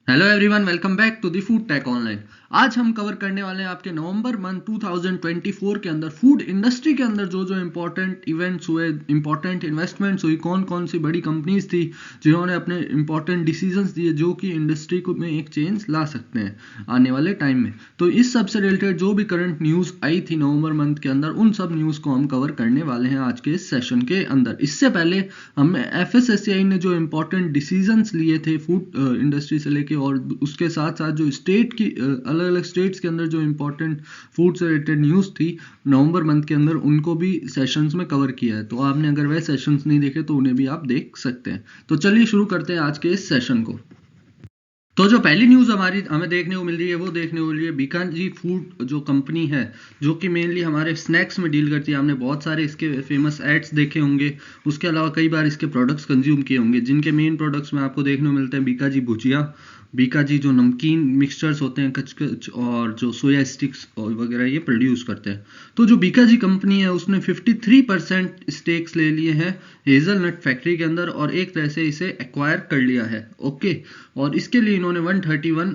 Hello everyone, welcome back to the food tech online. आज हम cover करने वाले हैं आपके नवंबर मंथ 2024 के अंदर फूड इंडस्ट्री के अंदर जो जो इम्पोर्टेंट इवेंट्स हुए, इम्पोर्टेंट इन्वेस्टमेंट्स हुई, कौन कौन सी बड़ी कंपनीज थी जिन्होंने अपने इम्पोर्टेंट डिसीजंस दिए जो कि इंडस्ट्री को में एक चेंज ला सकते हैं आने वाले टाइम में। तो इस सब से रिलेटेड जो भी करंट न्यूज़ आई थी नवंबर मंथ के अंदर, उन सब न्यूज़ को हम कवर करने वाले हैं आज के इस सेशन के अंदर। इससे पहले हमने FSSAI ने जो इम्पोर्टेंट डिसीजंस लिए थे फूड इंडस्ट्री से लेके, और उसके साथ साथ जो स्टेट की अलग अलग स्टेट्स के अंदर जो इम्पोर्टेंट फूड से रिलेटेड न्यूज़ थी नवंबर मंथ के अंदर, उनको भी सेशंस में कवर किया है। तो आपने अगर वह सेशंस नहीं देखे तो उन्हें भी आप देख सकते हैं। तो चलिए शुरू करते हैं आज के इस सेशन को। तो जो पहली न्यूज़ हमारी हमें देखने को मिल रही है वो देखने को मिल रही है बीकाजी फूड जो कंपनी है, जो कि मेनली हमारे स्नैक्स में डील करती है। हमने बहुत सारे इसके फेमस एड्स देखे होंगे, उसके अलावा कई बार इसके प्रोडक्ट्स कंज्यूम किए होंगे, जिनके मेन प्रोडक्ट्स में आपको देखने को मिलते हैं बीकाजी भुजिया, बीकाजी जो नमकीन मिक्सचर्स होते हैं कच और जो सोया स्टिक्स और वगैरह ये प्रोड्यूस करते हैं। तो जो बीकाजी कंपनी है उसने 53% स्टेक्स ले लिए हैं हेजलनट फैक्ट्री के अंदर और एक तरह से इसे एक्वायर कर लिया है। ओके, और इसके लिए इन्होंने 131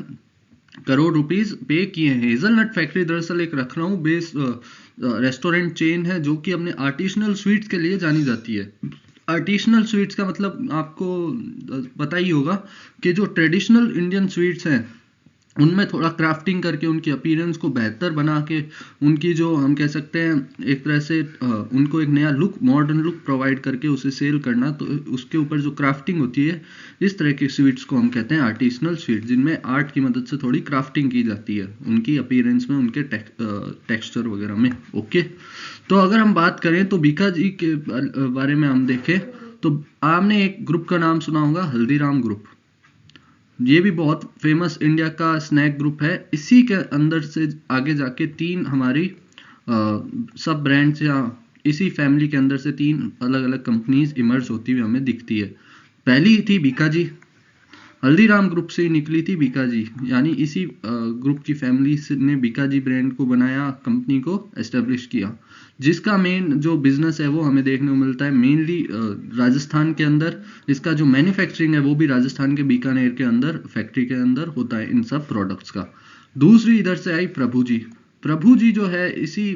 करोड़ रुपीस पे किए हैं। हेजलनट फैक्ट्री दरअसल एक लखनऊ बेस्ड रेस्टोरेंट चेन है जो कि अपने आर्टिसनल स्वीट्स के लिए जानी जाती है। आर्टिसनल स्वीट्स का मतलब आपको पता ही होगा कि जो ट्रेडिशनल इंडियन स्वीट्स हैं उनमें थोड़ा क्राफ्टिंग करके उनकी अपीयरेंस को बेहतर बना के उनकी जो हम कह सकते हैं एक तरह से उनको एक नया लुक, मॉडर्न लुक प्रोवाइड करके उसे सेल करना, तो उसके ऊपर जो क्राफ्टिंग होती है इस तरह के स्वीट्स को हम कहते हैं आर्टिसनल स्वीट, जिनमें आर्ट की मदद से थोड़ी क्राफ्टिंग की जाती है उनकी अपीयरेंस में, उनके टेक्सचर वगैरह में। ओके, तो अगर हम बात करें तो बीका जी के बारे में हम देखें तो आपने एक ग्रुप का नाम सुना होगा, हल्दीराम ग्रुप। ये भी बहुत फेमस इंडिया का स्नैक ग्रुप है। इसी के अंदर से आगे जाके तीन हमारी सब ब्रांड्स या इसी फैमिली के अंदर से तीन अलग अलग कंपनीज इमर्ज होती हुई हमें दिखती है। पहली थी बीकाजी, हल्दीराम ग्रुप से ही निकली थी बीकाजी, यानी इसी ग्रुप की फैमिली ने बीकाजी ब्रांड को बनाया, कंपनी को एस्टेब्लिश किया, जिसका मेन जो बिजनेस है वो हमें देखने को मिलता है मेनली राजस्थान के अंदर। इसका जो मैन्युफैक्चरिंग है वो भी राजस्थान के बीकानेर के अंदर फैक्ट्री के अंदर होता है इन सब प्रोडक्ट्स का। दूसरी इधर से आई प्रभु जी। प्रभु जी जो है इसी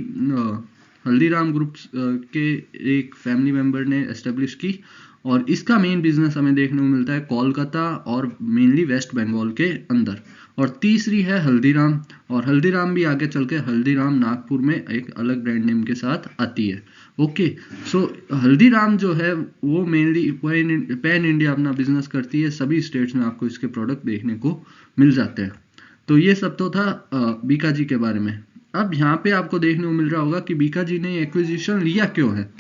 हल्दीराम ग्रुप के एक फैमिली मेंबर ने एस्टेब्लिश की, और इसका मेन बिजनेस हमें देखने को मिलता है कोलकाता और मेनली वेस्ट बंगाल के अंदर। और तीसरी है हल्दीराम, और हल्दीराम भी आगे चल के हल्दीराम नागपुर में एक अलग ब्रांड नेम के साथ आती है। ओके, सो हल्दीराम जो है वो मेनली पैन इंडिया अपना बिजनेस करती है, सभी स्टेट्स में आपको इसके प्रोडक्ट देखने को मिल जाते हैं। तो ये सब तो था बीकाजी के बारे में। अब यहाँ पे आपको देखने को मिल रहा होगा कि बीकाजी ने एक्विजिशन लिया क्यों है।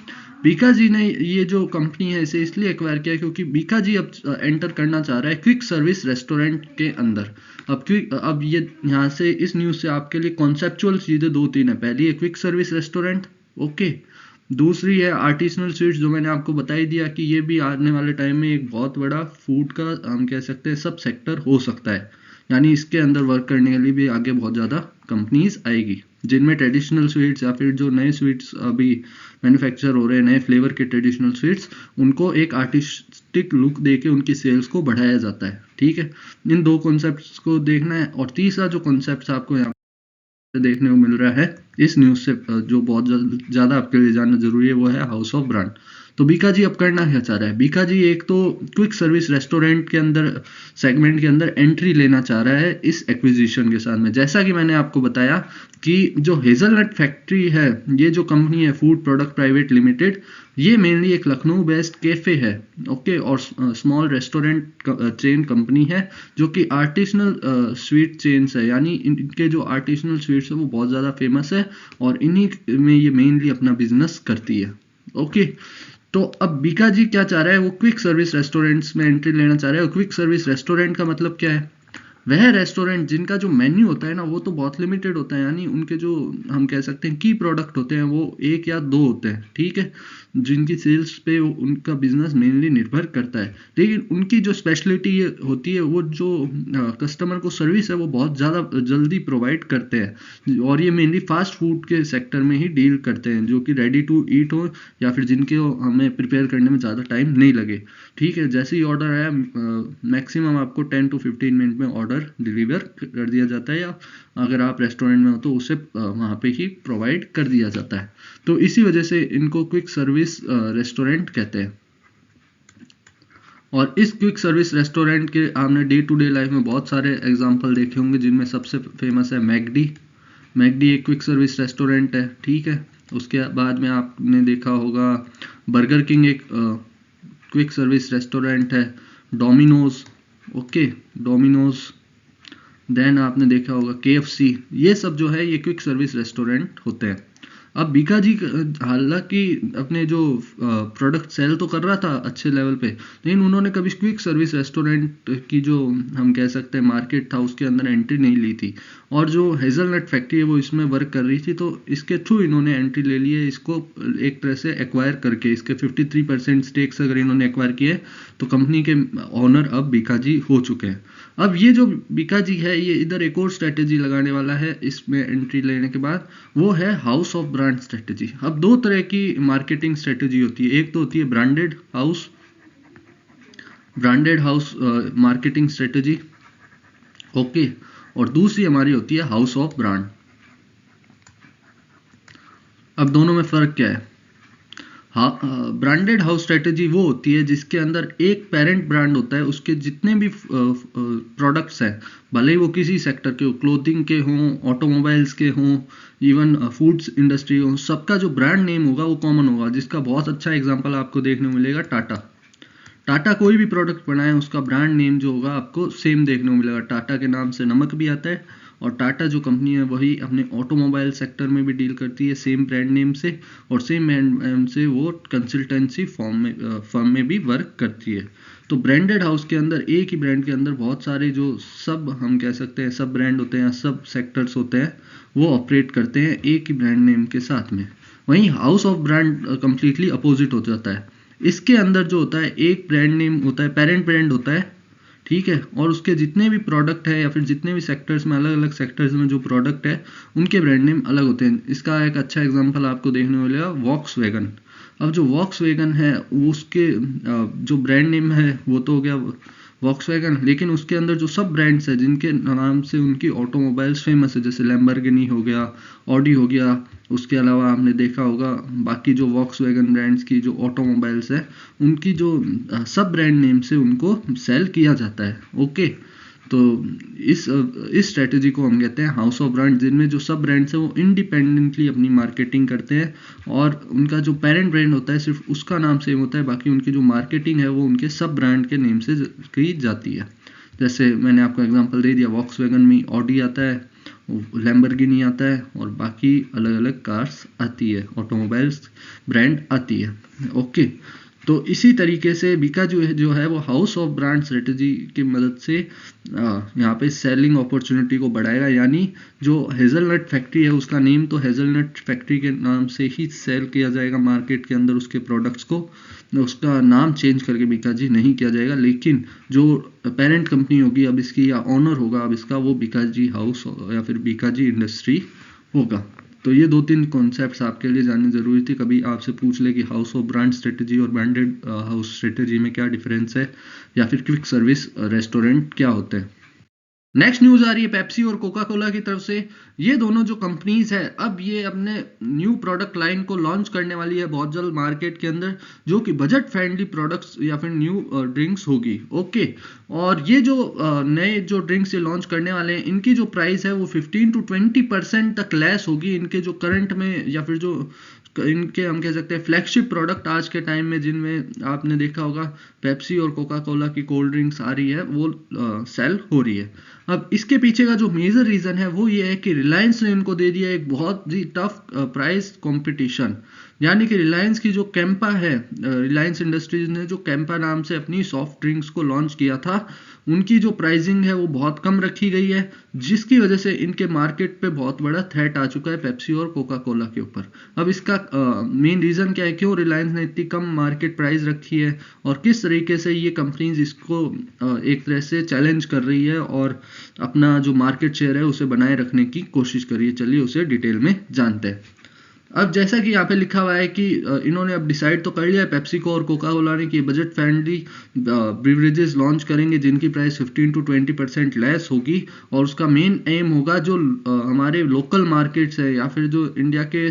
बीकाजी ने ये जो कंपनी है इसे इसलिए एक्वायर किया क्योंकि बीकाजी अब एंटर करना चाह रहा है क्विक सर्विस रेस्टोरेंट के अंदर। अब ये यहाँ से इस न्यूज़ से आपके लिए कॉन्सेप्चुअल चीज़ें दो तीन है। पहली है क्विक सर्विस रेस्टोरेंट, ओके। दूसरी है आर्टिसनल स्वीट्स, जो मैंने आपको बता ही दिया कि ये भी आने वाले टाइम में एक बहुत बड़ा फूड का हम कह सकते हैं सब सेक्टर हो सकता है, यानी इसके अंदर वर्क करने के लिए भी आगे बहुत ज़्यादा कंपनीज आएगी, जिनमें ट्रेडिशनल स्वीट्स या फिर जो नए स्वीट्स अभी मैन्युफैक्चर हो रहे हैं, नए फ्लेवर के ट्रेडिशनल स्वीट्स, उनको एक आर्टिस्टिक लुक देके उनकी सेल्स को बढ़ाया जाता है। ठीक है, इन दो कॉन्सेप्ट्स को देखना है। और तीसरा जो कॉन्सेप्ट आपको यहाँ देखने को मिल रहा है इस न्यूज़ से जो बहुत ज़्यादा आपके लिए जानना जरूरी है वो है हाउस ऑफ ब्रांड। तो बीकाजी अब करना क्या चाह रहा है? बीकाजी एक तो क्विक सर्विस रेस्टोरेंट के अंदर सेगमेंट के अंदर एंट्री लेना चाह रहा है इस एक्विजिशन के साथ में। जैसा कि मैंने आपको बताया कि जो हेजलनट फैक्ट्री है, ये जो कंपनी है फूड प्रोडक्ट प्राइवेट लिमिटेड, ये मेनली एक लखनऊ बेस्ड कैफे है, ओके, और स्मॉल रेस्टोरेंट चेन कंपनी है जो कि आर्टिसनल स्वीट चेन्स है, यानी इनके जो आर्टिसनल स्वीट्स है वो बहुत ज़्यादा फेमस है और इन्हीं में ये मेनली अपना बिजनेस करती है। ओके, तो अब बीकाजी क्या चाह रहा है, वो क्विक सर्विस रेस्टोरेंट्स में एंट्री लेना चाह रहा है। और क्विक सर्विस रेस्टोरेंट का मतलब क्या है? वह रेस्टोरेंट जिनका जो मेन्यू होता है ना वो तो बहुत लिमिटेड होता है, यानी उनके जो हम कह सकते हैं की प्रोडक्ट होते हैं वो एक या दो होते हैं, ठीक है, जिनकी सेल्स पे उनका बिजनेस मेनली निर्भर करता है। लेकिन उनकी जो स्पेशलिटी होती है वो जो कस्टमर को सर्विस है वो बहुत ज़्यादा जल्दी प्रोवाइड करते हैं, और ये मेनली फास्ट फूड के सेक्टर में ही डील करते हैं, जो कि रेडी टू ईट हो या फिर जिनके हमें प्रिपेयर करने में ज़्यादा टाइम नहीं लगे। ठीक है, जैसे ही ऑर्डर आया मैक्सिमम आपको 10 to 15 मिनट में ऑर्डर डिलीवर कर दिया जाता है, या अगर आप रेस्टोरेंट में हो तो उसे वहाँ पे ही प्रोवाइड कर दिया जाता है। तो इसी वजह से इनको क्विक सर्विस रेस्टोरेंट कहते हैं। और इस क्विक सर्विस रेस्टोरेंट के आपने डे टू डे लाइफ में बहुत सारे एग्जांपल देखे होंगे, जिनमें सबसे फेमस है मैकडी। मैकडी एक क्विक सर्विस रेस्टोरेंट है, ठीक है। उसके बाद में आपने देखा होगा बर्गर किंग एक क्विक सर्विस रेस्टोरेंट है। Domino's, okay, Domino's. देन आपने देखा होगा KFC। ये सब जो है ये क्विक सर्विस रेस्टोरेंट होते हैं। अब बीकाजी हालांकि अपने जो प्रोडक्ट सेल तो कर रहा था अच्छे लेवल पे, लेकिन उन्होंने कभी क्विक सर्विस रेस्टोरेंट की जो हम कह सकते हैं मार्केट था उसके अंदर एंट्री नहीं ली थी। और जो हेजलनट फैक्ट्री है वो इसमें वर्क कर रही थी, तो इसके थ्रू इन्होंने एंट्री ले ली है, इसको एक तरह से एक्वायर करके इसके 53% स्टेक्स अगर इन्होंने एक्वायर किए तो कंपनी के ऑनर अब बीकाजी हो चुके हैं। अब ये जो बीकाजी है ये इधर एक और स्ट्रेटेजी लगाने वाला है इसमें एंट्री लेने के बाद, वो है हाउस ऑफ ब्रांड स्ट्रेटेजी। अब दो तरह की मार्केटिंग स्ट्रेटेजी होती है, एक तो होती है branded house marketing strategy, okay, और दूसरी हमारी होती है हाउस ऑफ ब्रांड। अब दोनों में फर्क क्या है? ब्रांडेड हाउस स्ट्रेटेजी वो होती है जिसके अंदर एक पेरेंट ब्रांड होता है, उसके जितने भी प्रोडक्ट्स हैं, भले ही वो किसी सेक्टर के हो, क्लोथिंग के हों, ऑटोमोबाइल्स के हों, इवन फूड्स इंडस्ट्री हो, सबका जो ब्रांड नेम होगा वो कॉमन होगा। जिसका बहुत अच्छा एग्जांपल आपको देखने को मिलेगा टाटा। टाटा कोई भी प्रोडक्ट बनाए उसका ब्रांड नेम जो होगा आपको सेम देखने को मिलेगा। टाटा के नाम से नमक भी आता है, और टाटा जो कंपनी है वही अपने ऑटोमोबाइल सेक्टर में भी डील करती है सेम ब्रांड नेम से, और सेम ब्रांड नेम से वो कंसल्टेंसी फर्म में भी वर्क करती है। तो ब्रांडेड हाउस के अंदर एक ही ब्रांड के अंदर बहुत सारे जो सब हम कह सकते हैं सब ब्रांड होते हैं, सब सेक्टर्स होते हैं, वो ऑपरेट करते हैं एक ही ब्रांड नेम के साथ में। वहीं house of brand completely opposite हो जाता है। इसके अंदर जो होता है एक ब्रांड नेम होता है, पेरेंट ब्रांड होता है, ठीक है, और उसके जितने भी प्रोडक्ट है या फिर जितने भी सेक्टर्स में अलग अलग सेक्टर्स में जो प्रोडक्ट है उनके ब्रांड नेम अलग होते हैं। इसका एक अच्छा एग्जांपल आपको देखने को मिलेगा वॉक्सवैगन। अब जो वॉक्सवैगन है उसके जो ब्रांड नेम है वो तो हो गया वॉक्सवैगन, लेकिन उसके अंदर जो सब ब्रांड्स है जिनके नाम से उनकी ऑटोमोबाइल्स फेमस है, जैसे लैम्बोर्गिनी हो गया, ऑडी हो गया, उसके अलावा आपने देखा होगा बाकी जो वॉक्सवैगन ब्रांड्स की जो ऑटोमोबाइल्स है उनकी जो सब ब्रांड नेम से उनको सेल किया जाता है, ओके। तो इस स्ट्रेटेजी को हम कहते हैं हाउस ऑफ ब्रांड, जिनमें जो सब ब्रांड्स है वो इंडिपेंडेंटली अपनी मार्केटिंग करते हैं, और उनका जो पेरेंट ब्रांड होता है सिर्फ उसका नाम सेम होता है, बाकी उनकी जो मार्केटिंग है वो उनके सब ब्रांड के नेम से की जाती है। जैसे मैंने आपको एग्जांपल दे दिया, वॉक्सवैगन में ऑडी आता है, लैम्बोर्गिनी आता है, और बाकी अलग अलग कार्स आती है, ऑटोमोबाइल्स ब्रांड आती है, ओके। तो इसी तरीके से बीका जो है वो हाउस ऑफ ब्रांड स्ट्रेटेजी की मदद से यहाँ पे सेलिंग अपॉर्चुनिटी को बढ़ाएगा, यानी जो हेजलनट फैक्ट्री है उसका नेम तो हेजलनट फैक्ट्री के नाम से ही सेल किया जाएगा मार्केट के अंदर उसके प्रोडक्ट्स को, उसका नाम चेंज करके बीकाजी नहीं किया जाएगा। लेकिन जो पेरेंट कंपनी होगी अब इसकी या ऑनर होगा अब इसका, वो बीकाजी हाउस या फिर बीकाजी इंडस्ट्री होगा। तो ये दो तीन कॉन्सेप्ट्स आपके लिए जानने जरूरी थे। कभी आपसे पूछ ले कि हाउस ऑफ ब्रांड स्ट्रेटेजी और ब्रांडेड हाउस स्ट्रेटेजी में क्या डिफरेंस है, या फिर क्विक सर्विस रेस्टोरेंट क्या होते हैं। नेक्स्ट न्यूज आ रही है पेप्सी और कोका कोला की तरफ से। ये दोनों जो कंपनीज है अब ये अपने न्यू प्रोडक्ट लाइन को लॉन्च करने वाली है बहुत जल्द मार्केट के अंदर, जो कि बजट फ्रेंडली प्रोडक्ट्स या फिर न्यू ड्रिंक्स होगी, ओके। और ये जो नए जो ड्रिंक्स ये लॉन्च करने वाले हैं इनकी जो प्राइस है वो 15 to 20% तक लेस होगी इनके जो करंट में या फिर जो इनके हम कह सकते हैं फ्लैगशिप प्रोडक्ट आज के टाइम में, जिनमें आपने देखा होगा पेप्सी और कोका कोला की कोल्ड ड्रिंक्स आ रही है वो सेल हो रही है। अब इसके पीछे का जो मेजर रीजन है वो ये है कि रिलायंस ने इनको दे दिया एक बहुत ही टफ प्राइस कंपटीशन, यानी कि रिलायंस की जो कैंपा है, रिलायंस इंडस्ट्रीज ने जो कैंपा नाम से अपनी सॉफ्ट ड्रिंक्स को लॉन्च किया था, उनकी जो प्राइसिंग है वो बहुत कम रखी गई है, जिसकी वजह से इनके मार्केट पे बहुत बड़ा थ्रेट आ चुका है पेप्सी और कोका कोला के ऊपर। अब इसका मेन रीज़न क्या है, क्यों रिलायंस ने इतनी कम मार्केट प्राइस रखी है और किस तरीके से ये कंपनीज इसको एक तरह से चैलेंज कर रही है और अपना जो मार्केट शेयर है उसे बनाए रखने की कोशिश कर रही है। चलिए उसे डिटेल में जानते हैं। अब जैसा कि यहाँ पे लिखा हुआ है कि इन्होंने अब डिसाइड तो कर लिया है पेप्सिको और कोका कोला ने कि बजट फ्रेंडली ब्रिवरेजेस लॉन्च करेंगे जिनकी प्राइस 15 to 20% लेस होगी, और उसका मेन एम होगा जो हमारे लोकल मार्केट्स है या फिर जो इंडिया के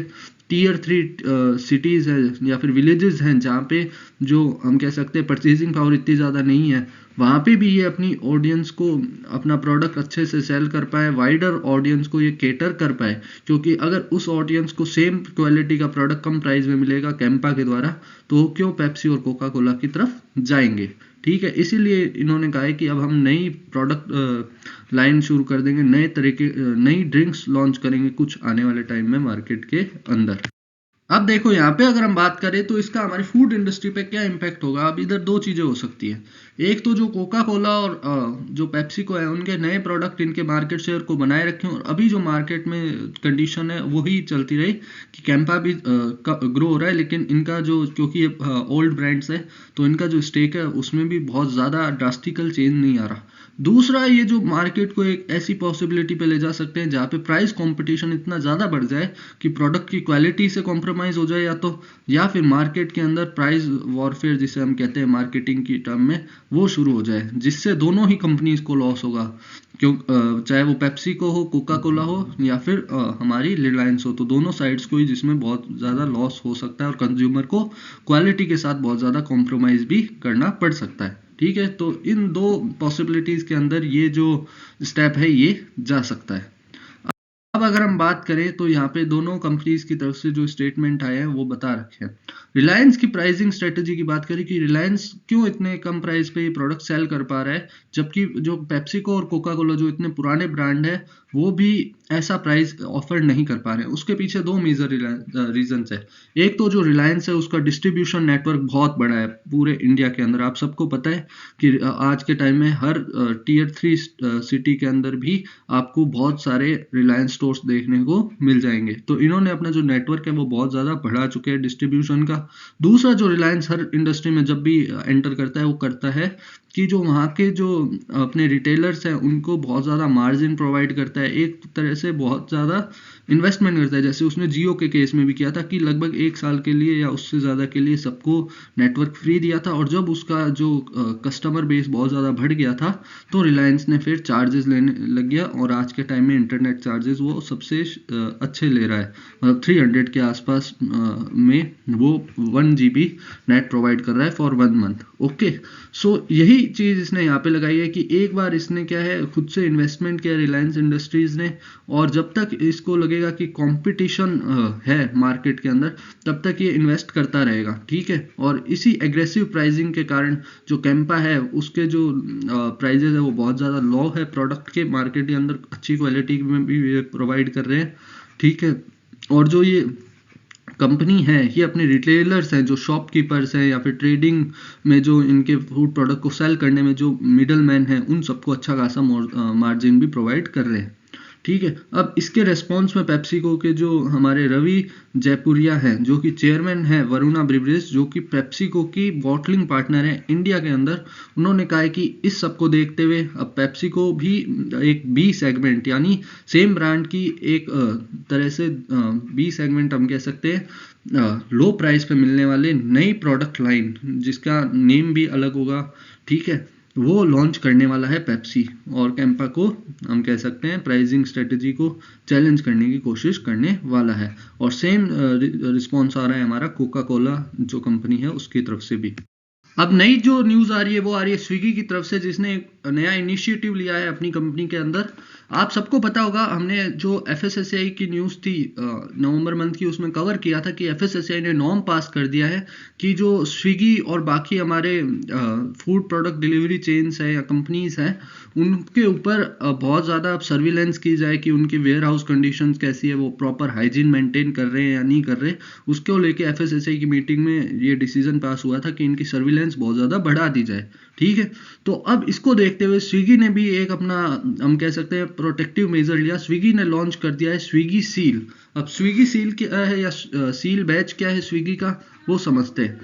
Tier 3 सिटीज़ है या फिर विलेजेस हैं जहाँ पे जो हम कह सकते हैं परचेजिंग पावर इतनी ज़्यादा नहीं है, वहाँ पे भी ये अपनी ऑडियंस को अपना प्रोडक्ट अच्छे से सेल कर पाए, वाइडर ऑडियंस को ये केटर कर पाए। क्योंकि अगर उस ऑडियंस को सेम क्वालिटी का प्रोडक्ट कम प्राइस में मिलेगा कैंपा के द्वारा, तो वो क्यों पेप्सी और कोका कोला की तरफ जाएंगे। ठीक है, इसीलिए इन्होंने कहा है कि अब हम नई प्रोडक्ट लाइन शुरू कर देंगे, नए तरीके नई ड्रिंक्स लॉन्च करेंगे कुछ आने वाले टाइम में मार्केट के अंदर। अब देखो यहाँ पे अगर हम बात करें तो इसका हमारी फूड इंडस्ट्री पे क्या इम्पैक्ट होगा। अब इधर दो चीज़ें हो सकती है, एक तो जो कोका कोला और जो पेप्सिको है उनके नए प्रोडक्ट इनके मार्केट शेयर को बनाए रखें और अभी जो मार्केट में कंडीशन है वही चलती रही कि कैंपा भी ग्रो हो रहा है, लेकिन इनका जो क्योंकि ये ओल्ड ब्रांड्स है तो इनका जो स्टेक है उसमें भी बहुत ज़्यादा ड्रास्टिकल चेंज नहीं आ रहा। दूसरा, ये जो मार्केट को एक ऐसी पॉसिबिलिटी पे ले जा सकते हैं जहाँ पे प्राइस कंपटीशन इतना ज़्यादा बढ़ जाए कि प्रोडक्ट की क्वालिटी से कॉम्प्रोमाइज़ हो जाए, या फिर मार्केट के अंदर प्राइस वॉरफेयर जिसे हम कहते हैं मार्केटिंग की टर्म में, वो शुरू हो जाए, जिससे दोनों ही कंपनीज को लॉस होगा। क्यों चाहे वो पेप्सी को हो, कोका कोला हो या फिर हमारी रिलायंस हो, तो दोनों साइड्स को ही जिसमें बहुत ज़्यादा लॉस हो सकता है और कंज्यूमर को क्वालिटी के साथ बहुत ज़्यादा कॉम्प्रोमाइज़ भी करना पड़ सकता है। ठीक है, तो इन दो पॉसिबिलिटीज के अंदर ये जो स्टेप है ये जा सकता है। अब अगर हम बात करें तो यहाँ पे दोनों कंपनीज की तरफ से जो स्टेटमेंट आए हैं वो बता रखे हैं। रिलायंस की प्राइसिंग स्ट्रेटजी की बात करें कि रिलायंस क्यों इतने कम प्राइस पे ये प्रोडक्ट सेल कर पा रहा है, जबकि जो पेप्सिको और कोका कोला जो इतने पुराने ब्रांड है वो भी ऐसा प्राइस ऑफर नहीं कर पा रहे हैं। उसके पीछे दो मेजर रीजंस है। एक तो जो रिलायंस है उसका डिस्ट्रीब्यूशन नेटवर्क बहुत बड़ा है पूरे इंडिया के अंदर। आप सबको पता है कि आज के टाइम में हर Tier 3 सिटी के अंदर भी आपको बहुत सारे रिलायंस स्टोर्स देखने को मिल जाएंगे। तो इन्होंने अपना जो नेटवर्क है वो बहुत ज़्यादा बढ़ा चुके हैं डिस्ट्रीब्यूशन का। दूसरा, जो रिलायंस हर इंडस्ट्री में जब भी एंटर करता है वो करता है कि जो वहाँ के जो अपने रिटेलर्स हैं उनको बहुत ज़्यादा मार्जिन प्रोवाइड करता है, एक तरह से बहुत ज़्यादा इन्वेस्टमेंट करता है। जैसे उसने जियो के केस में भी किया था कि लगभग 1 साल के लिए या उससे ज़्यादा के लिए सबको नेटवर्क फ्री दिया था, और जब उसका जो कस्टमर बेस बहुत ज़्यादा बढ़ गया था तो रिलायंस ने फिर चार्जेस लेने लग गया, और आज के टाइम में इंटरनेट चार्जेस वो सबसे अच्छे ले रहा है। मतलब 300 के आसपास में वो 1 GB नेट प्रोवाइड कर रहा है फॉर 1 मंथ। ओके, सो यही चीज़ इसने यहाँ पे लगाई है कि एक बार इसने क्या है खुद से इन्वेस्टमेंट किया रिलायंस इंडस्ट्रीज ने, और जब तक इसको लगेगा कि कंपटीशन है मार्केट के अंदर तब तक ये इन्वेस्ट करता रहेगा। ठीक है, और इसी एग्रेसिव प्राइसिंग के कारण जो कैंपा है उसके जो प्राइजेस है वो बहुत ज़्यादा लो है प्रोडक्ट के, मार्केट के अंदर अच्छी क्वालिटी में भी प्रोवाइड कर रहे हैं। ठीक है, और जो ये कंपनी है ये अपने रिटेलर्स हैं, जो शॉपकीपर्स हैं या फिर ट्रेडिंग में जो इनके फूड प्रोडक्ट को सेल करने में जो मिडल मैन है उन सबको अच्छा खासा मार्जिन भी प्रोवाइड कर रहे हैं। ठीक है, अब इसके रेस्पॉन्स में पेप्सिको के जो हमारे रवि जयपुरिया हैं जो कि चेयरमैन है वरुणा ब्रिवरेज, जो कि पेप्सिको की बॉटलिंग पार्टनर है इंडिया के अंदर, उन्होंने कहा है कि इस सब को देखते हुए अब पेप्सिको भी एक बी सेगमेंट यानी सेम ब्रांड की एक तरह से बी सेगमेंट हम कह सकते हैं लो प्राइस पे मिलने वाले नई प्रोडक्ट लाइन जिसका नेम भी अलग होगा, ठीक है, वो लॉन्च करने वाला है पेप्सी, और कैंपा को हम कह सकते हैं प्राइसिंग स्ट्रेटजी को चैलेंज करने की कोशिश करने वाला है। और सेम रिस्पॉन्स आ रहा है हमारा कोका कोला जो कंपनी है उसकी तरफ से भी। अब नई जो न्यूज़ आ रही है वो आ रही है स्विगी की तरफ से, जिसने एक नया इनिशिएटिव लिया है अपनी कंपनी के अंदर। आप सबको पता होगा, हमने जो एफएसएसएआई की न्यूज़ थी नवंबर मंथ की, उसमें कवर किया था कि एफएसएसएआई ने नॉर्म पास कर दिया है कि जो स्विगी और बाकी हमारे फूड प्रोडक्ट डिलीवरी चेन्स है या कंपनीज हैं, उनके ऊपर बहुत ज़्यादा अब सर्विलेंस की जाए कि उनकी वेयर हाउस कंडीशंस कैसी है, वो प्रॉपर हाइजीन मेंटेन कर रहे हैं या नहीं कर रहे। उसको लेके एफएसएसआई की मीटिंग में ये डिसीजन पास हुआ था कि इनकी सर्विलेंस बहुत ज़्यादा बढ़ा दी जाए। ठीक है। तो अब इसको देखते हुए स्विगी ने भी एक अपना, हम कह सकते हैं, प्रोटेक्टिव मेजर लिया। स्विगी ने लॉन्च कर दिया है स्विगी सील। अब स्विगी सील क्या है या सील बैच क्या है स्विगी का, वो समझते हैं।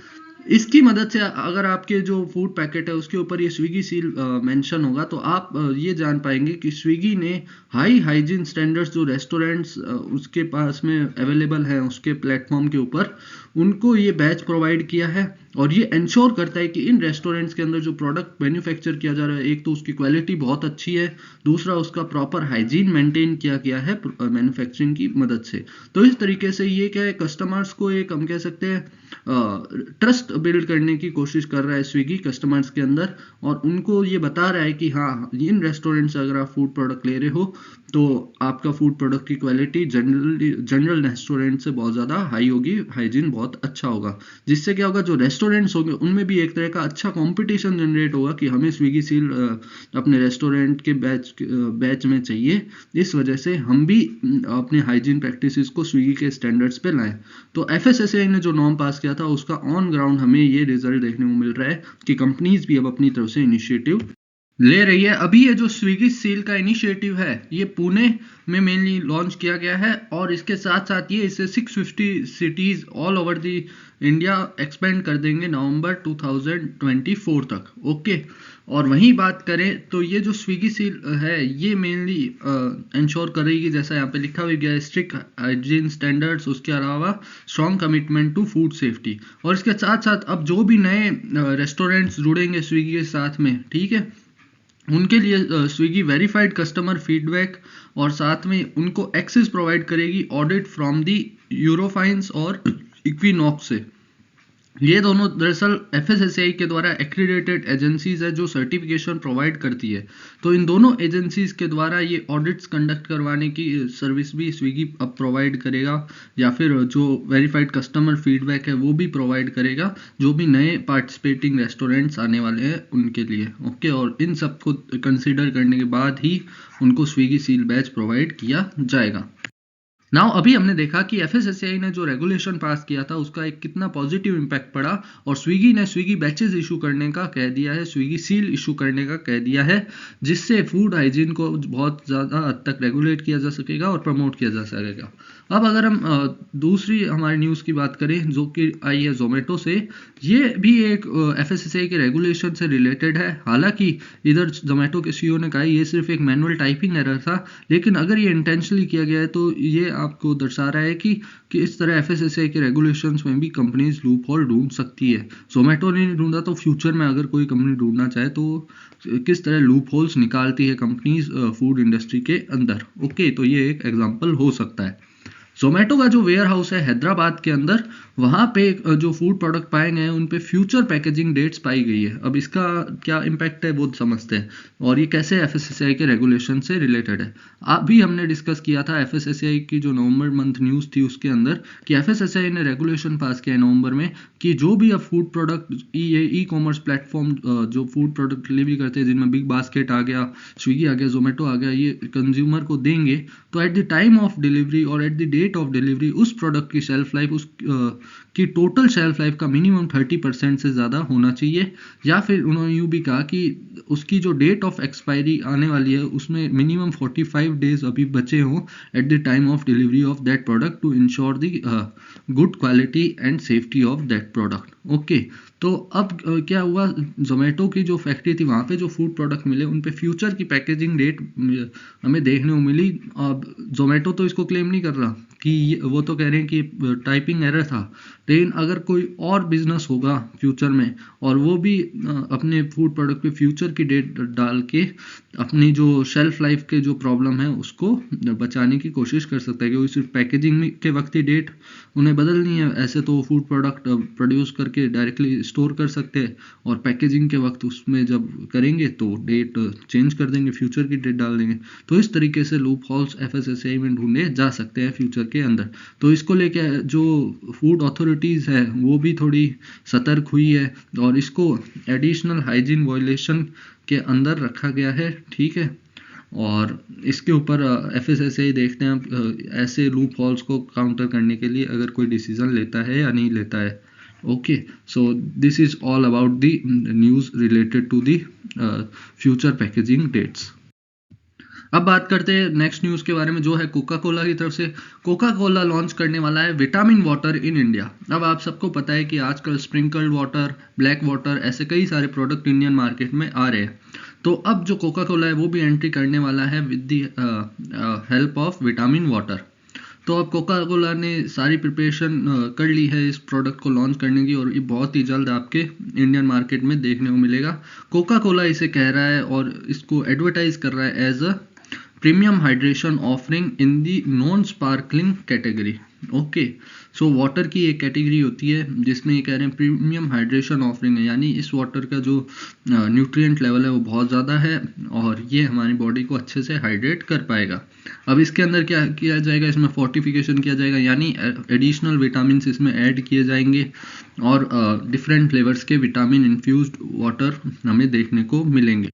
इसकी मदद से अगर आपके जो फूड पैकेट है उसके ऊपर ये स्विगी सील मेंशन होगा, तो आप ये जान पाएंगे कि स्विगी ने हाई हाइजीन स्टैंडर्ड्स जो रेस्टोरेंट्स उसके पास में अवेलेबल हैं उसके प्लेटफॉर्म के ऊपर, उनको ये बैच प्रोवाइड किया है। और ये इंश्योर करता है कि इन रेस्टोरेंट्स के अंदर जो प्रोडक्ट मैन्युफैक्चर किया जा रहा है, एक तो उसकी क्वालिटी बहुत अच्छी है, दूसरा उसका प्रॉपर हाइजीन मेंटेन किया गया है मैन्युफैक्चरिंग की मदद से। तो इस तरीके से ये क्या है, कस्टमर्स को एक, हम कह सकते हैं, ट्रस्ट बिल्ड करने की कोशिश कर रहा है स्विगी कस्टमर्स के अंदर, और उनको ये बता रहा है कि हाँ, इन रेस्टोरेंट से अगर आप फूड प्रोडक्ट ले रहे हो तो आपका फूड प्रोडक्ट की क्वालिटी जनरल रेस्टोरेंट से बहुत ज़्यादा हाई होगी, हाइजीन बहुत अच्छा होगा। जिससे क्या होगा, जो रेस्टोरेंट्स होंगे उनमें भी एक तरह का अच्छा कंपटीशन जनरेट होगा कि हमें स्विगी सील अपने रेस्टोरेंट के बैच में चाहिए। इस वजह से हम भी अपने हाइजीन प्रैक्टिसेस को स्विगी के स्टैंडर्ड्स पे लाएं। तो एफएसएसएआई ने जो नॉर्म पास किया था उसका ऑन ग्राउंड हमें ये रिजल्ट देखने को मिल रहा है कि कंपनीज भी अब अपनी तरफ से इनिशिएटिव ले रही है। अभी ये जो स्विगी सील का इनिशिएटिव है ये पुणे में मेनली लॉन्च किया गया है, और इसके साथ साथ ये इसे 650 cities all over the India expand कर देंगे नवंबर 2024 तक। ओके। और वहीं बात करें तो ये जो स्विगी सील है ये मेनली इंश्योर करेगी, जैसा यहाँ पे लिखा हुआ गया है, स्ट्रिक्ट हाइजीन स्टैंडर्ड्स, उसके अलावा strong commitment to food safety. और इसके साथ साथ अब जो भी नए रेस्टोरेंट्स जुड़ेंगे स्विगी के साथ में, ठीक है, उनके लिए स्विगी वेरीफाइड कस्टमर फीडबैक और साथ में उनको एक्सेस प्रोवाइड करेगी ऑडिट फ्रॉम दी यूरोफाइंस और इक्विनॉक्स से। ये दोनों दरअसल एफएसएसएआई के द्वारा एक्रीडेटेड एजेंसीज है जो सर्टिफिकेशन प्रोवाइड करती है। तो इन दोनों एजेंसीज के द्वारा ये ऑडिट्स कंडक्ट करवाने की सर्विस भी स्विगी अब प्रोवाइड करेगा, या फिर जो वेरीफाइड कस्टमर फीडबैक है वो भी प्रोवाइड करेगा जो भी नए पार्टिसिपेटिंग रेस्टोरेंट्स आने वाले हैं उनके लिए। ओके। और इन सब को कंसिडर करने के बाद ही उनको स्विगी सील बैच प्रोवाइड किया जाएगा। नाउ अभी हमने देखा कि एफएसएसएआई ने जो रेगुलेशन पास किया था उसका एक कितना पॉजिटिव इम्पैक्ट पड़ा, और स्विगी ने स्विगी बैचेस इशू करने का कह दिया है, स्विगी सील इशू करने का कह दिया है, जिससे फूड हाइजीन को बहुत ज़्यादा हद तक रेगुलेट किया जा सकेगा और प्रमोट किया जा सकेगा। अब अगर हम दूसरी हमारी न्यूज़ की बात करें जो कि आई है जोमेटो से, ये भी एक एफएसएसएआई के रेगुलेशन से रिलेटेड है। हालांकि इधर जोमेटो के सीईओ ने कहा ये सिर्फ एक मैनुअल टाइपिंग एरर था, लेकिन अगर ये इंटेंशनली किया गया है तो ये आपको दर्शा रहा है कि इस तरह एफएसएसएआई के रेगुलेशंस में भी कंपनीज लूप होल ढूंढ सकती है। जोमेटो ने नहीं ढूंढा तो फ्यूचर में अगर कोई कंपनी ढूंढना चाहे तो किस तरह लूप होल्स निकालती है कंपनीज फूड इंडस्ट्री के अंदर। ओके। तो ये एक एग्जांपल हो सकता है। जोमेटो का जो वेयर हाउस है हैदराबाद के अंदर, वहाँ पे जो फूड प्रोडक्ट पाए गए हैं उन पे फ्यूचर पैकेजिंग डेट्स पाई गई है। अब इसका क्या इम्पैक्ट है वो समझते हैं, और ये कैसे एफएसएसएआई के रेगुलेशन से रिलेटेड है। अभी हमने डिस्कस किया था एफएसएसएआई की जो नवंबर मंथ न्यूज़ थी उसके अंदर कि एफएसएसएआई ने रेगुलेशन पास किया है नवंबर में कि जो भी अब food product e commerce platform जो फूड प्रोडक्ट डिलीवरी करते हैं, जिनमें बिग बास्केट आ गया, स्विगी आ गया, जोमेटो आ गया, ये कंज्यूमर को देंगे, तो at the time of delivery और at the date of delivery उस प्रोडक्ट की शेल्फ लाइफ, उस की टोटल शेल्फ लाइफ का मिनिमम 30% से ज़्यादा होना चाहिए। या फिर उन्होंने यूँ भी कहा कि उसकी जो डेट ऑफ एक्सपायरी आने वाली है उसमें मिनिमम 45 डेज अभी बचे हों at the time of delivery of that product to ensure the good quality and safety of that product. Okay. तो अब क्या हुआ, जोमेटो की जो फैक्ट्री थी वहाँ पे जो फूड प्रोडक्ट मिले उन पे फ्यूचर की पैकेजिंग डेट हमें देखने को मिली। अब जोमेटो तो इसको क्लेम नहीं कर रहा वो तो कह रहे हैं कि टाइपिंग एरर था, लेकिन अगर कोई और बिजनेस होगा फ्यूचर में और वो भी अपने फूड प्रोडक्ट पे फ्यूचर की डेट डाल के अपनी जो शेल्फ लाइफ के जो प्रॉब्लम है उसको बचाने की कोशिश कर सकता है, क्योंकि सिर्फ पैकेजिंग के वक्त ही डेट उन्हें बदलनी है। ऐसे तो फूड प्रोडक्ट प्रोड्यूस करके डायरेक्टली स्टोर कर सकते हैं और पैकेजिंग के वक्त उसमें जब करेंगे तो डेट चेंज कर देंगे, फ्यूचर की डेट डाल देंगे। तो इस तरीके से लूप हॉल्स एफएसएसएआई में ढूंढे जा सकते हैं फ्यूचर के अंदर। तो इसको लेके जो फूड अथॉरिटीज़ है वो भी थोड़ी सतर्क हुई है और इसको एडिशनल हाइजीन वायलेशन के अंदर रखा गया है, ठीक है। और इसके ऊपर एफएसएसएआई देखते हैं ऐसे लूप हॉल्स को काउंटर करने के लिए अगर कोई डिसीजन लेता है या नहीं लेता है। Okay, so this is all about the news related to the future packaging dates. अब बात करते हैं नेक्स्ट न्यूज़ के बारे में, जो है कोका कोला की तरफ से। कोका कोला लॉन्च करने वाला है विटामिन वाटर इन इंडिया। अब आप सबको पता है कि आजकल स्प्रिंकल्ड वाटर, ब्लैक वाटर, ऐसे कई सारे प्रोडक्ट इंडियन मार्केट में आ रहे हैं। तो अब जो कोका कोला है वो भी एंट्री करने वाला है with the help of vitamin water. तो अब कोका कोला ने सारी प्रिपरेशन कर ली है इस प्रोडक्ट को लॉन्च करने की और ये बहुत ही जल्द आपके इंडियन मार्केट में देखने को मिलेगा। कोका कोला इसे कह रहा है और इसको एडवर्टाइज कर रहा है as a premium hydration offering in the non sparkling category. Okay, so water की एक कैटेगरी होती है जिसमें ये कह रहे हैं प्रीमियम हाइड्रेशन ऑफरिंग है, यानी इस वाटर का जो न्यूट्रिएंट लेवल है वो बहुत ज़्यादा है और ये हमारी बॉडी को अच्छे से हाइड्रेट कर पाएगा। अब इसके अंदर क्या किया जाएगा, इसमें फोर्टिफिकेशन किया जाएगा, यानी एडिशनल विटामिन इसमें ऐड किए जाएंगे और डिफरेंट फ्लेवर्स के विटामिन इन्फ्यूज्ड वाटर हमें देखने को मिलेंगे।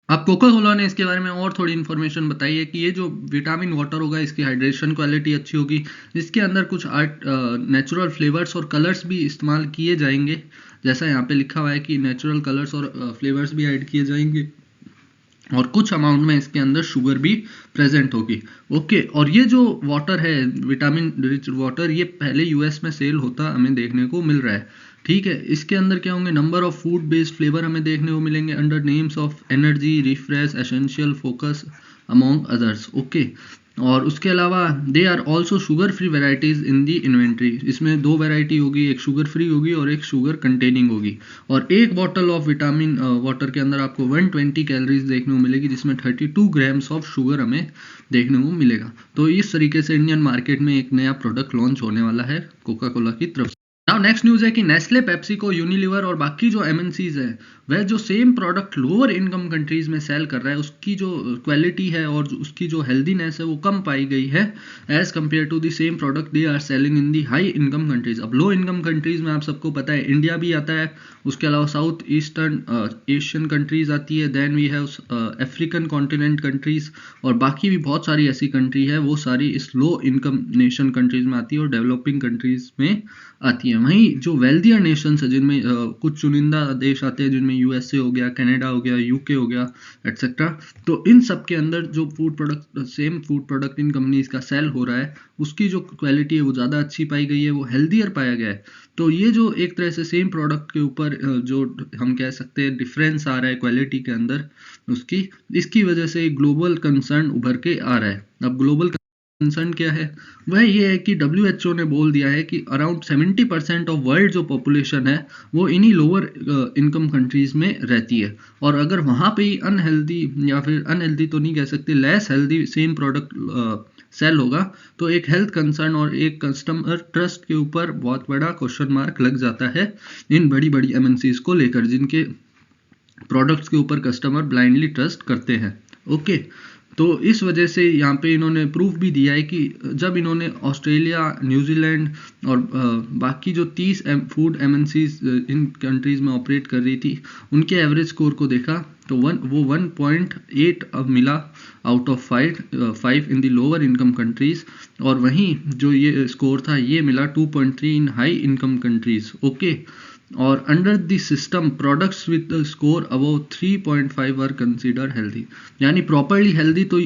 अब कोका कोला ने इसके बारे में और थोड़ी इन्फॉर्मेशन बताई है कि ये जो विटामिन वाटर होगा इसकी हाइड्रेशन क्वालिटी अच्छी होगी, इसके अंदर कुछ नेचुरल फ्लेवर्स और कलर्स भी इस्तेमाल किए जाएंगे, जैसा यहाँ पे लिखा हुआ है कि नेचुरल कलर्स और फ्लेवर्स भी ऐड किए जाएंगे और कुछ अमाउंट में इसके अंदर शुगर भी प्रेजेंट होगी। ओके, और ये जो वाटर है विटामिन रिच वाटर, ये पहले यूएस में सेल होता हमें देखने को मिल रहा है, ठीक है। इसके अंदर क्या होंगे, number of food based flavour हमें देखने को मिलेंगे under names of energy, refresh, essential, focus among others. Okay, और उसके अलावा they are also sugar free varieties in the inventory. इसमें दो वेराइटी होगी, एक शुगर फ्री होगी और एक शुगर कंटेनिंग होगी। और एक बॉटल ऑफ विटामिन वाटर के अंदर आपको 120 कैलोरीज देखने को मिलेगी, जिसमें 32 ग्राम्स ऑफ शुगर हमें देखने को मिलेगा। तो इस तरीके से इंडियन मार्केट में एक नया प्रोडक्ट लॉन्च होने वाला है कोका कोला की तरफ से। नाउ नेक्स्ट न्यूज़ है कि नेस्ले, पेप्सिको, यूनिलीवर और बाकी जो एमएनसीज है वह जो same product lower income countries में सेल कर रहा है उसकी जो क्वालिटी है और उसकी जो हेल्दीनेस है वो कम पाई गई है as compare to the same product they are selling in the high income countries. अब लो इनकम कंट्रीज में आप सबको पता है इंडिया भी आता है, उसके अलावा साउथ ईस्टर्न एशियन कंट्रीज आती है, then we have African continent countries और बाकी भी बहुत सारी ऐसी कंट्री है, वो सारी इस लो इनकम नेशन कंट्रीज में आती है और डेवलपिंग कंट्रीज में आती है। वहीं जो वेल्दियर नेशंस है जिनमें कुछ चुनिंदा देश आते हैं, जिनमें यूएसए हो गया, कनाडा हो गया, यूके हो गया, एटसेट्रा, तो इन सब के अंदर जो food product, same food product in companies का सेल हो रहा है उसकी जो क्वालिटी है वो ज़्यादा अच्छी पाई गई है, वो हेल्दियर पाया गया है। तो ये जो एक तरह से सेम प्रोडक्ट के ऊपर जो हम कह सकते हैं डिफरेंस आ रहा है क्वालिटी के अंदर उसकी, इसकी वजह से ग्लोबल कंसर्न उभर के आ रहा है। अब ग्लोबल कंसर्न क्या है, वह ये है कि WHO ने बोल दिया है कि अराउंड 70% ऑफ वर्ल्ड जो पॉपुलेशन है वो इन्हीं लोअर इनकम कंट्रीज में रहती है और अगर वहाँ पे ही अनहेल्दी, या फिर अनहेल्दी तो नहीं कह सकते, less healthy same product sell होगा तो एक हेल्थ कंसर्न और एक कस्टमर ट्रस्ट के ऊपर बहुत बड़ा क्वेश्चन मार्क लग जाता है इन बड़ी बड़ी एमएनसीज को लेकर, जिनके प्रोडक्ट्स के ऊपर कस्टमर ब्लाइंडली ट्रस्ट करते हैं। ओके, तो इस वजह से यहाँ पे इन्होंने प्रूफ भी दिया है कि जब इन्होंने ऑस्ट्रेलिया, न्यूजीलैंड और बाकी जो 30 फूड एमएनसीज इन कंट्रीज़ में ऑपरेट कर रही थी उनके एवरेज स्कोर को देखा तो वो 1.8 अब मिला out of 5 in the lower income countries, और वहीं जो ये स्कोर था ये मिला 2.3 in high income countries. Okay, और under the system products with score above 3.5 are consider healthy, यानी प्रॉपरली हेल्दी। तो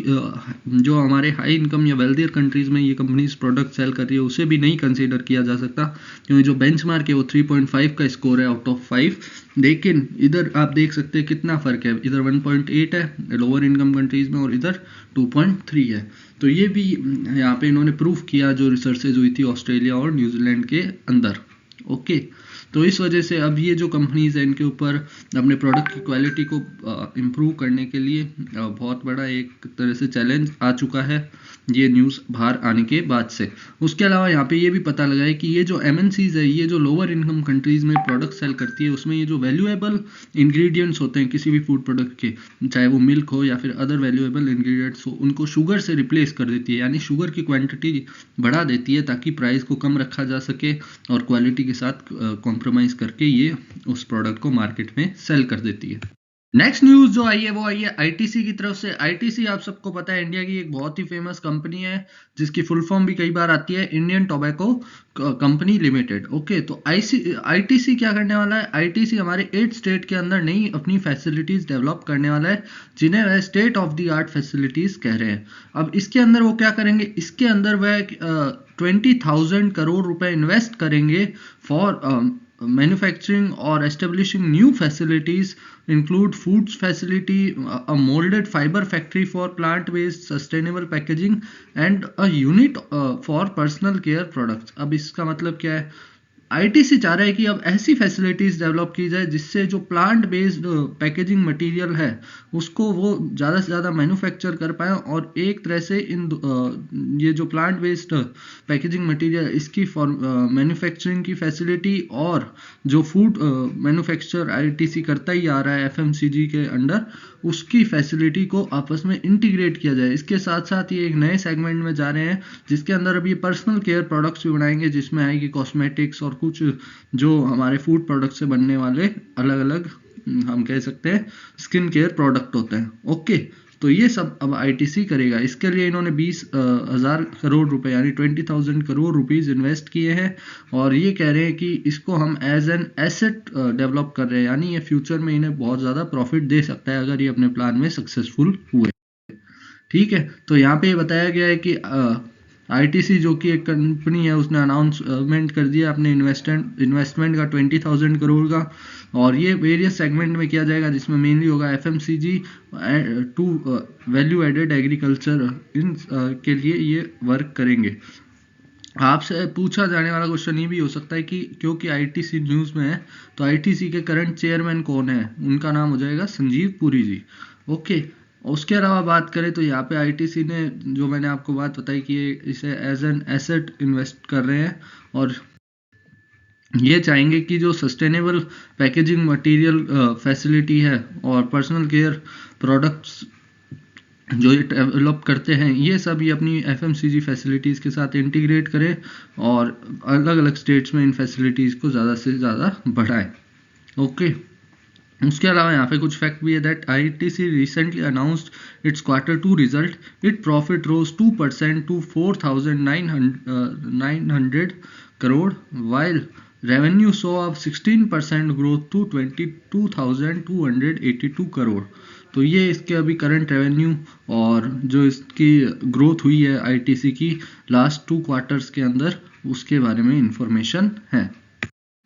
जो हमारे हाई इनकम या वेल्दियर कंट्रीज में ये कंपनीज प्रोडक्ट सेल कर रही है उसे भी नहीं कंसीडर किया जा सकता, क्योंकि जो बेंचमार्क है वो 3.5 का स्कोर है आउट ऑफ 5। लेकिन इधर आप देख सकते हैं कितना फ़र्क है, इधर 1.8 है लोअर इनकम कंट्रीज़ में और इधर 2.3 है। तो ये भी यहाँ पे इन्होंने प्रूफ किया जो रिसर्चेज हुई थी ऑस्ट्रेलिया और न्यूजीलैंड के अंदर। ओके, तो इस वजह से अब ये जो कंपनीज है इनके ऊपर अपने प्रोडक्ट की क्वालिटी को इम्प्रूव करने के लिए बहुत बड़ा एक तरह से चैलेंज आ चुका है ये न्यूज़ बाहर आने के बाद से। उसके अलावा यहाँ पे ये भी पता लगा है कि ये जो MNCs है ये जो लोअर इनकम कंट्रीज़ में प्रोडक्ट सेल करती है उसमें ये जो वैल्यूएबल इंग्रेडिएंट्स होते हैं किसी भी फूड प्रोडक्ट के, चाहे वो मिल्क हो या फिर अदर वैल्यूएबल इंग्रेडिएंट्स हो, उनको शुगर से रिप्लेस कर देती है, यानी शुगर की क्वांटिटी बढ़ा देती है ताकि प्राइस को कम रखा जा सके और क्वालिटी के साथ कॉम्प्रोमाइज करके ये उस प्रोडक्ट को मार्केट में सेल कर देती है। नेक्स्ट न्यूज़ जो आई है वो आई है ITC की तरफ से। ITC आप सबको पता है इंडिया की एक बहुत ही फेमस कंपनी है जिसकी फुल फॉर्म भी कई बार आती है Indian tobacco company limited. Okay, तो ITC क्या करने वाला है, ITC हमारे 8 स्टेट के अंदर नई अपनी फैसिलिटीज डेवलप करने वाला है जिन्हें वह state of the art facilities कह रहे हैं। अब इसके अंदर वो क्या करेंगे, इसके अंदर वह 20,000 करोड़ रुपए इन्वेस्ट करेंगे for manufacturing or establishing new facilities include foods facility, a molded fiber factory for plant-based sustainable packaging and a unit for personal care products। अब इसका मतलब क्या है, ITC चाह रहा है कि अब ऐसी फैसिलिटीज़ डेवलप की जाए जिससे जो प्लांट बेस्ड पैकेजिंग मटेरियल है उसको वो ज़्यादा से ज़्यादा मैन्युफैक्चर कर पाए और एक तरह से ये जो प्लांट बेस्ड पैकेजिंग मटेरियल इसकी मैन्युफैक्चरिंग की फैसिलिटी और जो फूड मैन्युफैक्चर ITC करता ही आ रहा है FMCG के अंडर उसकी फैसिलिटी को आपस में इंटीग्रेट किया जाए। इसके साथ साथ ये एक नए सेगमेंट में जा रहे हैं जिसके अंदर अभी पर्सनल केयर प्रोडक्ट्स भी बनाएंगे जिसमें आएगी कॉस्मेटिक्स और कुछ जो हमारे फूड प्रोडक्ट से बनने वाले अलग अलग हम कह सकते हैं स्किन केयर प्रोडक्ट होते हैं। ओके, तो ये सब अब ITC करेगा। इसके लिए इन्होंने 20,000 करोड़ रुपए यानी 20,000 करोड़ रुपीस इन्वेस्ट किए हैं और ये कह रहे हैं कि इसको हम एज एन एसेट डेवलप कर रहे हैं, यानी ये फ्यूचर में इन्हें बहुत ज़्यादा प्रॉफिट दे सकता है अगर ये अपने प्लान में सक्सेसफुल हुए। ठीक है, तो यहाँ पे बताया गया है कि ITC जो कि एक कंपनी है उसने अनाउंसमेंट कर दिया अपने इन्वेस्टमेंट का 20,000 करोड़ का और ये वेरियस सेगमेंट में किया जाएगा जिसमें मेनली होगा FMCG to value added agriculture in के लिए ये वर्क करेंगे। आपसे पूछा जाने वाला क्वेश्चन ये भी हो सकता है कि क्योंकि ITC न्यूज़ में है तो ITC के करंट चेयरमैन कौन है, उनका नाम हो जाएगा संजीव पुरी जी। ओके, उसके अलावा बात करें तो यहाँ पे ITC ने जो मैंने आपको बात बताई कि इसे एज एन एसेट इन्वेस्ट कर रहे हैं और ये चाहेंगे कि जो सस्टेनेबल पैकेजिंग मटेरियल फैसिलिटी है और पर्सनल केयर प्रोडक्ट्स जो ये डेवलप करते हैं ये सब ये अपनी FMCG फैसिलिटीज़ के साथ इंटीग्रेट करें और अलग अलग स्टेट्स में इन फैसिलिटीज़ को ज़्यादा से ज़्यादा बढ़ाएं। ओके, उसके अलावा यहाँ पे कुछ फैक्ट भी है that ITC recently announced its Q2 result, it profit rose 2% to 4,900 crore while revenue saw of 16% growth to 22,282 crore. तो ये इसके अभी करंट रेवेन्यू और जो इसकी ग्रोथ हुई है ITC की लास्ट 2 क्वार्टर्स के अंदर उसके बारे में इंफॉर्मेशन है।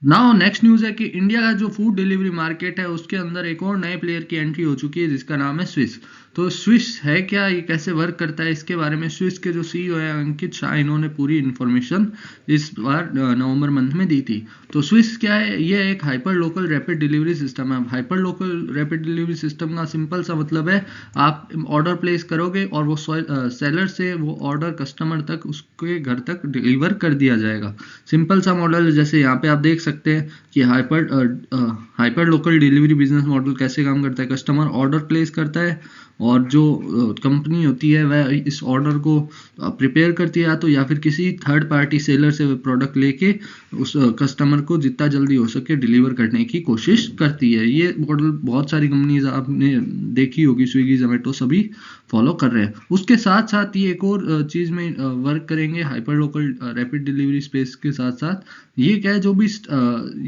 नाउ नेक्स्ट न्यूज़ है कि इंडिया का जो फूड डिलीवरी मार्केट है उसके अंदर एक और नए प्लेयर की एंट्री हो चुकी है जिसका नाम है स्विस। तो स्विस है क्या, ये कैसे वर्क करता है, इसके बारे में स्विस के जो CEO है अंकित शाह इन्होंने पूरी इन्फॉर्मेशन इस बार नवंबर मंथ में दी थी। तो स्विस क्या है, ये एक hyper local rapid delivery system है। Hyper local rapid delivery system का सिंपल सा मतलब है आप ऑर्डर प्लेस करोगे और वो सेलर से वो ऑर्डर कस्टमर तक उसके घर तक डिलीवर कर दिया जाएगा। सिंपल सा मॉडल जैसे यहाँ पे आप देख सकते हैं कि hyper local delivery business model कैसे काम करता है। कस्टमर ऑर्डर प्लेस करता है और जो कंपनी होती है वह इस ऑर्डर को प्रिपेयर करती है या फिर किसी थर्ड पार्टी सेलर से प्रोडक्ट लेके उस कस्टमर को जितना जल्दी हो सके डिलीवर करने की कोशिश करती है। ये मॉडल बहुत सारी कंपनीज आपने देखी होगी, स्विगी जोमेटो सभी फॉलो कर रहे हैं। उसके साथ साथ ये एक और चीज़ में वर्क करेंगे hyper local rapid delivery space के साथ साथ। ये क्या है, जो भी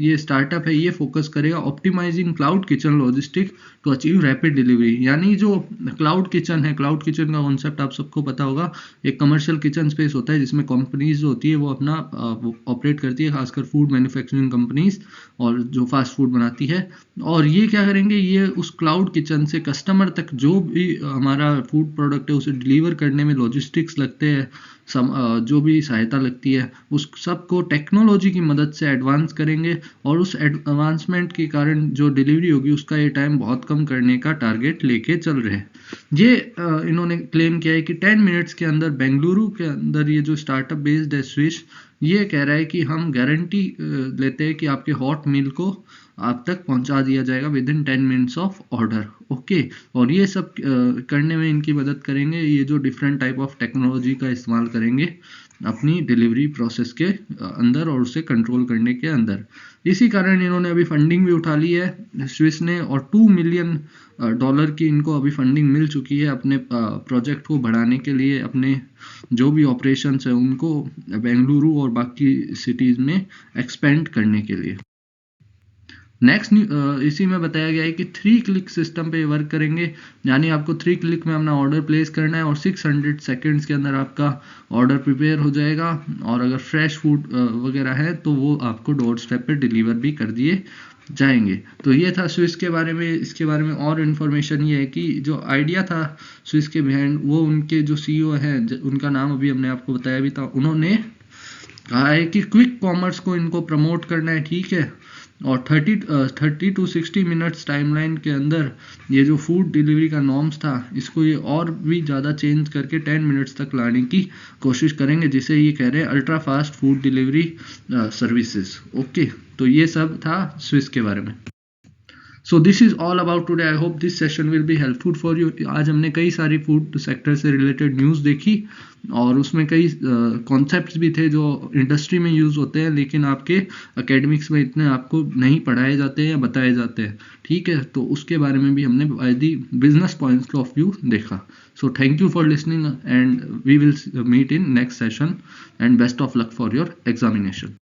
ये स्टार्टअप है ये फोकस करेगा optimising cloud kitchen logistic to achieve rapid delivery. यानी जो क्लाउड किचन है, क्लाउड किचन का कॉन्सेप्ट आप सबको पता होगा, एक कमर्शियल किचन स्पेस होता है जिसमें कंपनीज जो होती है वो अपना ऑपरेट करती है, खासकर फूड मैन्युफैक्चरिंग कंपनीज और जो फास्ट फूड बनाती है। और ये क्या करेंगे, ये उस क्लाउड किचन से कस्टमर तक जो भी हमारा फूड प्रोडक्ट है उसे डिलीवर करने में लॉजिस्टिक्स लगते हैं, जो भी सहायता लगती है, उस सब को टेक्नोलॉजी की मदद से एडवांस करेंगे और उस एडवांसमेंट के कारण जो डिलीवरी होगी उसका ये टाइम बहुत कम करने का टारगेट लेके चल रहे हैं। ये इन्होंने क्लेम किया है कि 10 मिनट्स के अंदर बेंगलुरु के अंदर ये जो स्टार्टअप बेस्ड है स्विश, ये कह रहा है कि हम गारंटी लेते हैं कि आपके हॉट मील को आप तक पहुंचा दिया जाएगा with in 10 minutes of order. Okay, और ये सब करने में इनकी मदद करेंगे ये जो डिफरेंट टाइप ऑफ टेक्नोलॉजी का इस्तेमाल करेंगे अपनी डिलीवरी प्रोसेस के अंदर और उसे कंट्रोल करने के अंदर। इसी कारण इन्होंने अभी फंडिंग भी उठा ली है स्विस ने, और $2 मिलियन की इनको अभी फंडिंग मिल चुकी है अपने प्रोजेक्ट को बढ़ाने के लिए, अपने जो भी ऑपरेशंस है उनको बेंगलुरु और बाकी सिटीज़ में एक्सपेंड करने के लिए। नेक्स्ट इसी में बताया गया है कि 3 क्लिक सिस्टम पे वर्क करेंगे, यानी आपको 3 क्लिक में अपना ऑर्डर प्लेस करना है और 600 सेकेंड्स के अंदर आपका ऑर्डर प्रिपेयर हो जाएगा, और अगर फ्रेश फूड वगैरह है तो वो आपको डोर स्टेप पे डिलीवर भी कर दिए जाएंगे। तो ये था स्विस के बारे में। इसके बारे में और इन्फॉर्मेशन ये है कि जो आइडिया था स्विस के बिहाइंड, वो उनके जो CEO हैं, उनका नाम अभी हमने आपको बताया भी था, उन्होंने कहा है कि क्विक कॉमर्स को इनको प्रमोट करना है, ठीक है, और 30 to 60 मिनट्स टाइमलाइन के अंदर ये जो फूड डिलीवरी का नॉर्म्स था इसको ये और भी ज़्यादा चेंज करके 10 मिनट्स तक लाने की कोशिश करेंगे, जिसे ये कह रहे हैं ultra fast food delivery services. Okay, तो ये सब था स्विस के बारे में। सो this is all about today. I hope this session will be helpful for you. आज हमने कई सारी फूड सेक्टर से रिलेटेड न्यूज़ देखी और उसमें कई कॉन्सेप्ट्स भी थे जो इंडस्ट्री में यूज़ होते हैं लेकिन आपके एकेडमिक्स में इतने आपको नहीं पढ़ाए जाते हैं या बताए जाते हैं, ठीक है। तो उसके बारे में भी हमने by the business point of view देखा। So thank you for listening and we will meet in next session and best of luck for your examination.